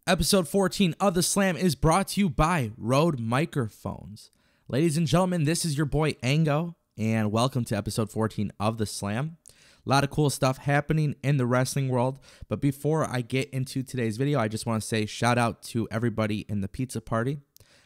Episode 14 of The Slam is brought to you by Rode Microphones. Ladies and gentlemen, this is your boy Ango, and welcome to episode 14 of The Slam. A lot of cool stuff happening in the wrestling world, but before I get into today's video, I just want to say shout out to everybody in the pizza party.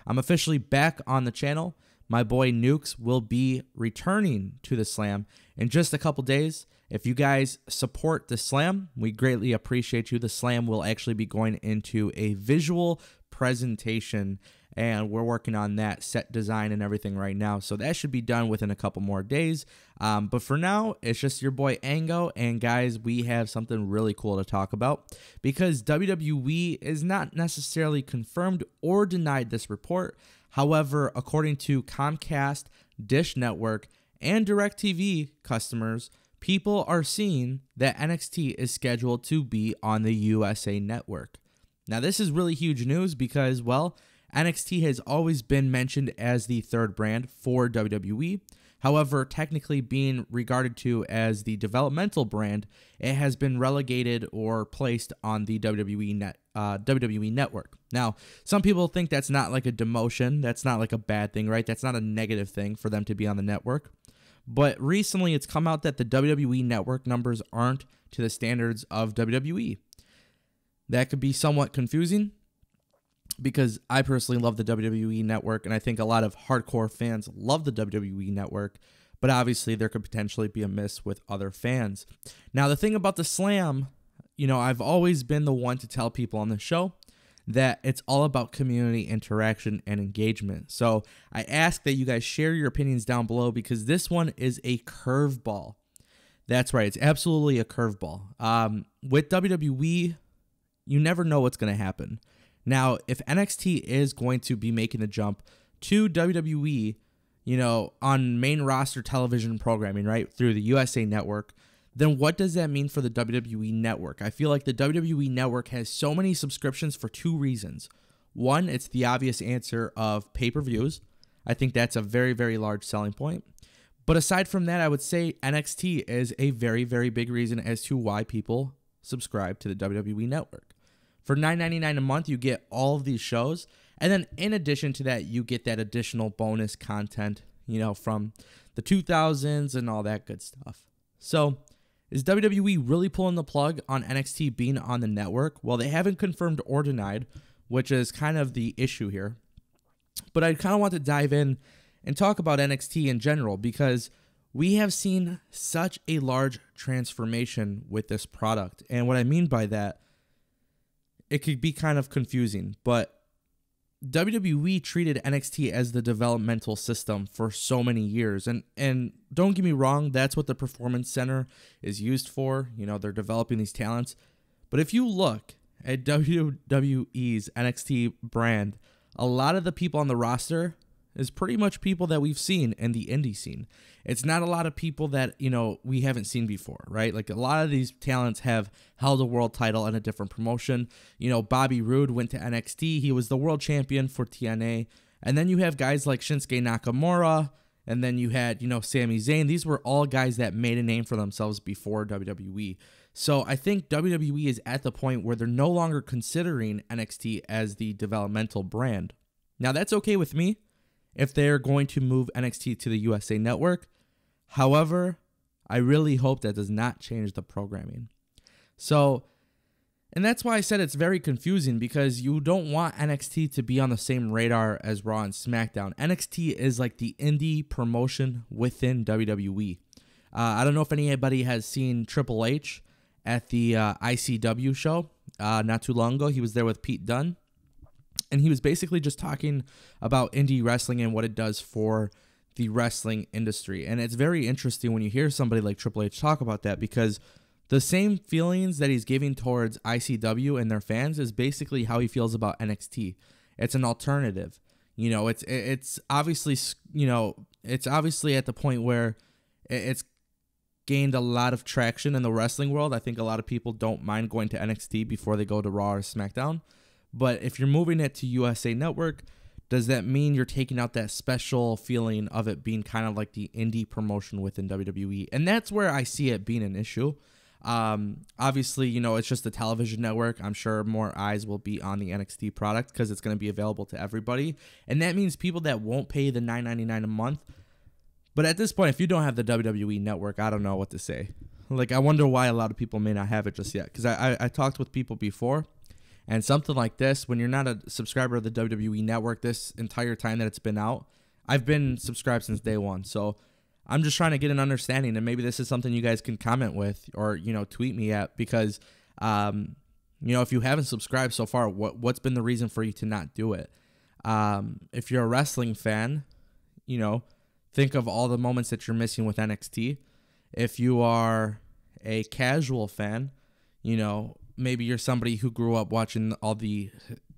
I'm officially back on the channel. My boy Nukes will be returning to The Slam in just a couple days. If you guys support The Slam, we greatly appreciate you. The Slam will actually be going into a visual presentation, and we're working on that set design and everything right now. So that should be done within a couple more days. But for now, it's just your boy Ango. And guys, we have something really cool to talk about because WWE is not necessarily confirmed or denied this report. However, according to Comcast, Dish Network, and DirecTV customers, people are seeing that NXT is scheduled to be on the USA Network. Now, this is really huge news because, well, NXT has always been mentioned as the third brand for WWE. However, technically being regarded to as the developmental brand, it has been relegated or placed on the WWE Network. Now, some people think that's not like a demotion. That's not like a bad thing, right? That's not a negative thing for them to be on the network. But recently, it's come out that the WWE Network numbers aren't to the standards of WWE. That could be somewhat confusing because I personally love the WWE Network, and I think a lot of hardcore fans love the WWE Network, but obviously there could potentially be a miss with other fans. Now, the thing about the Slam, I've always been the one to tell people on the show that it's all about community interaction and engagement. So I ask that you guys share your opinions down below because this one is a curveball. That's right, it's absolutely a curveball. With WWE, you never know what's going to happen. Now, if NXT is going to be making the jump to WWE, on main roster television programming, right, through the USA Network, then what does that mean for the WWE Network? I feel like the WWE Network has so many subscriptions for two reasons. One, it's the obvious answer of pay-per-views. I think that's a very, very large selling point. But aside from that, I would say NXT is a very, very big reason as to why people subscribe to the WWE Network. For $9.99 a month, you get all of these shows. And then in addition to that, you get that additional bonus content, from the 2000s and all that good stuff. So is WWE really pulling the plug on NXT being on the network? Well, they haven't confirmed or denied, which is kind of the issue here. But I kind of want to dive in and talk about NXT in general because we have seen such a large transformation with this product. And what I mean by that, it could be kind of confusing, but WWE treated NXT as the developmental system for so many years. And don't get me wrong, that's what the Performance Center is used for. They're developing these talents. But if you look at WWE's NXT brand, a lot of the people on the roster is pretty much people that we've seen in the indie scene. It's not a lot of people that, we haven't seen before, right? Like a lot of these talents have held a world title in a different promotion. Bobby Roode went to NXT. He was the world champion for TNA. And then you have guys like Shinsuke Nakamura. And then you had, Sami Zayn. These were all guys that made a name for themselves before WWE. So I think WWE is at the point where they're no longer considering NXT as the developmental brand. Now, that's okay with me if they're going to move NXT to the USA Network. However, I really hope that does not change the programming. So, and that's why I said it's very confusing because you don't want NXT to be on the same radar as Raw and SmackDown. NXT is like the indie promotion within WWE. I don't know if anybody has seen Triple H at the ICW show not too long ago. He was there with Pete Dunne. And he was basically just talking about indie wrestling and what it does for the wrestling industry. And it's very interesting when you hear somebody like Triple H talk about that because the same feelings that he's giving towards ICW and their fans is basically how he feels about NXT. It's an alternative. It's obviously, it's obviously at the point where it's gained a lot of traction in the wrestling world. I think a lot of people don't mind going to NXT before they go to Raw or SmackDown. But if you're moving it to USA Network, does that mean you're taking out that special feeling of it being kind of like the indie promotion within WWE? And that's where I see it being an issue. Obviously, you know, it's just a television network. I'm sure more eyes will be on the NXT product because it's going to be available to everybody. And that means people that won't pay the $9.99 a month. But at this point, if you don't have the WWE network, I don't know what to say. Like, I wonder why a lot of people may not have it just yet. Because I talked with people before, and something like this, when you're not a subscriber of the WWE network this entire time that it's been out, I've been subscribed since day one. So I'm just trying to get an understanding, and maybe this is something you guys can comment with or, you know, tweet me at, because, you know, if you haven't subscribed so far, what's been the reason for you to not do it? If you're a wrestling fan, you know, think of all the moments that you're missing with NXT. If you are a casual fan, you know, maybe you're somebody who grew up watching all the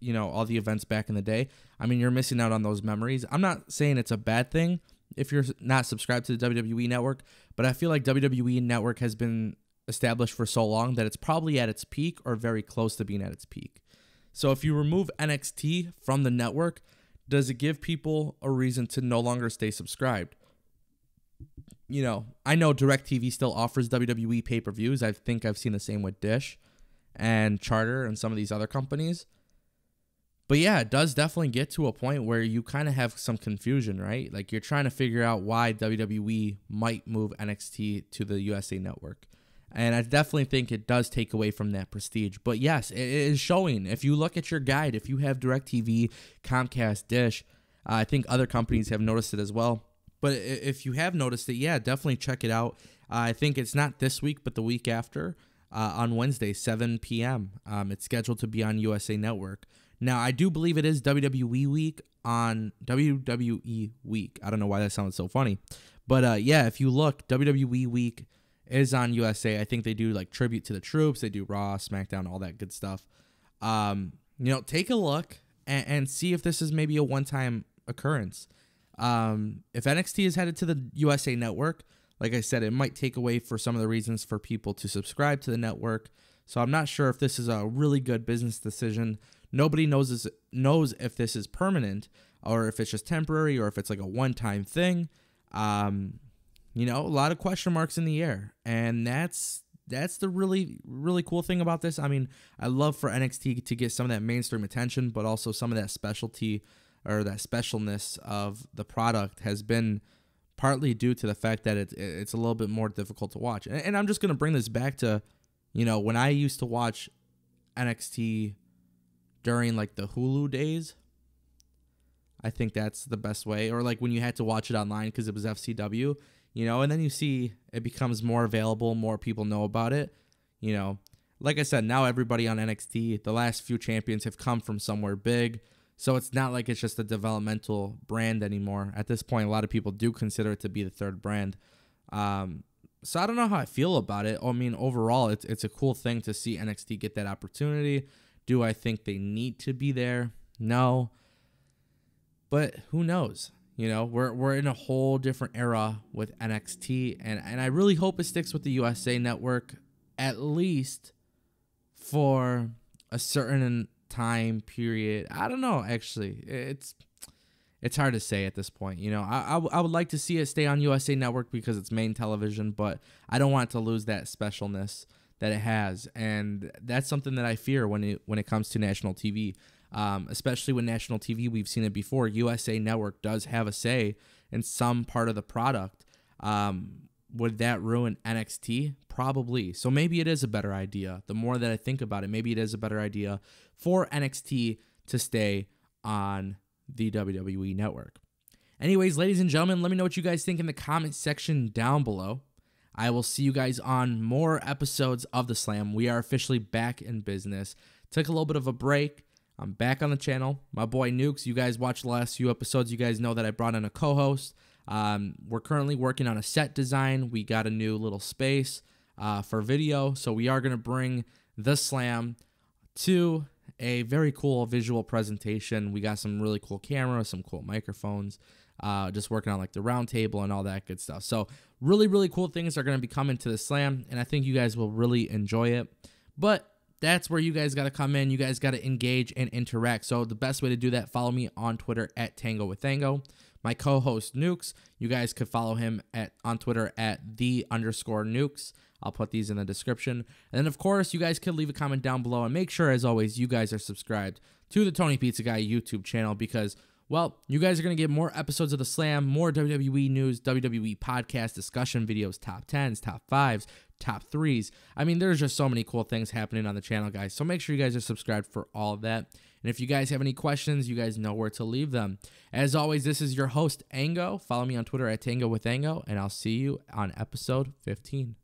events back in the day. I mean, you're missing out on those memories. I'm not saying it's a bad thing if you're not subscribed to the WWE network, but I feel like WWE network has been established for so long that it's probably at its peak or very close to being at its peak. So if you remove NXT from the network, does it give people a reason to no longer stay subscribed? You know, I know DirecTV still offers WWE pay-per-views. I think I've seen the same with Dish and Charter and some of these other companies. But yeah, it does definitely get to a point where you kind of have some confusion, right? Like, you're trying to figure out why WWE might move NXT to the USA Network. And I definitely think it does take away from that prestige. But yes, it is showing. If you look at your guide, if you have DirecTV, Comcast, Dish, I think other companies have noticed it as well. But if you have noticed it, yeah, definitely check it out. I think it's not this week, but the week after, on Wednesday, 7 p.m. It's scheduled to be on USA Network. Now, I do believe it is WWE Week on WWE Week. I don't know why that sounds so funny. But yeah, if you look, WWE Week is on USA. I think they do like tribute to the troops. They do Raw, SmackDown, all that good stuff. You know, take a look and see if this is maybe a one-time occurrence. If NXT is headed to the USA Network, like I said, it might take away for some of the reasons for people to subscribe to the network. So I'm not sure if this is a really good business decision. Nobody knows if this is permanent or if it's just temporary or if it's like a one-time thing. You know, a lot of question marks in the air, and that's the really, really cool thing about this. I mean, I love for NXT to get some of that mainstream attention, but also some of that specialty or that specialness of the product has been partly due to the fact that it's a little bit more difficult to watch. And I'm just going to bring this back to, you know, when I used to watch NXT during like the Hulu days, I think that's the best way. Or like when you had to watch it online because it was FCW, you know, and then you see it becomes more available, more people know about it, you know. Like I said, now everybody on NXT, the last few champions have come from somewhere big. So it's not like it's just a developmental brand anymore. At this point, a lot of people do consider it to be the third brand. So I don't know how I feel about it. I mean, overall, it's a cool thing to see NXT get that opportunity. Do I think they need to be there? No. But who knows? You know, we're in a whole different era with NXT, and I really hope it sticks with the USA Network, at least for a certain time period. I don't know, actually. It's hard to say at this point. You know, I would like to see it stay on USA Network because it's main television, but I don't want it to lose that specialness that it has, and that's something that I fear when it comes to national TV. Especially with national TV, we've seen it before. USA Network does have a say in some part of the product. Would that ruin NXT? Probably. So maybe it is a better idea. The more that I think about it, maybe it is a better idea for NXT to stay on the WWE Network. Anyways, ladies and gentlemen, let me know what you guys think in the comment section down below. I will see you guys on more episodes of The Slam. We are officially back in business. Took a little bit of a break. I'm back on the channel. My boy Nukes, you guys watched the last few episodes. You guys know that I brought in a co-host. We're currently working on a set design. We got a new little space for video. So we are going to bring The Slam to a very cool visual presentation. We got some really cool cameras, some cool microphones, just working on like the round table and all that good stuff. So really, really cool things are going to be coming to The Slam, and I think you guys will really enjoy it. But that's where you guys got to come in. You guys got to engage and interact. So the best way to do that, follow me on Twitter at Tango with Tango. my co-host Nukes. You guys could follow him on Twitter at @the_Nukes. I'll put these in the description. And then, of course, you guys could leave a comment down below. And make sure, as always, you guys are subscribed to the Tony Pizza Guy YouTube channel because, well, you guys are going to get more episodes of The Slam, more WWE news, WWE podcast discussion videos, top 10s, top 5s, top 3s. I mean, there's just so many cool things happening on the channel, guys. So make sure you guys are subscribed for all of that. And if you guys have any questions, you guys know where to leave them. As always, this is your host, Ango. Follow me on Twitter at Tango with Ango, and I'll see you on episode 15.